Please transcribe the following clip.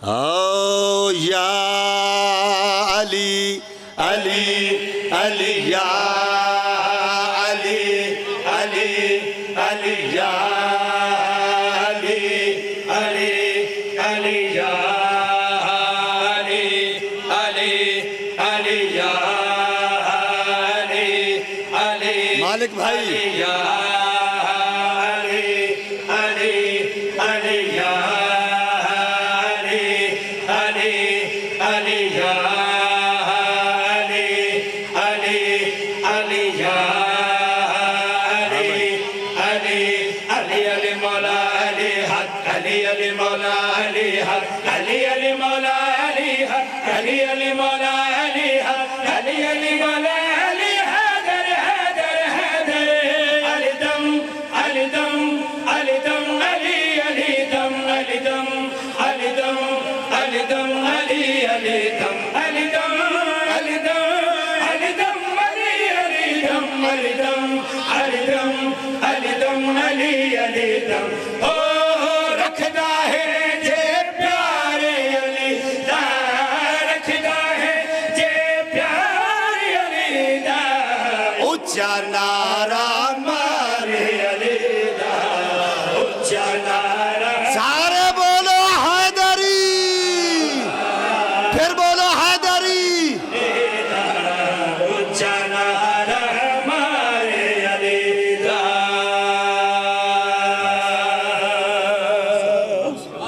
ओ या अली अली अली या अली अली अली या अली अली अली या अली अली अली या अली अली मालिक भाई या अली अली अली या नारा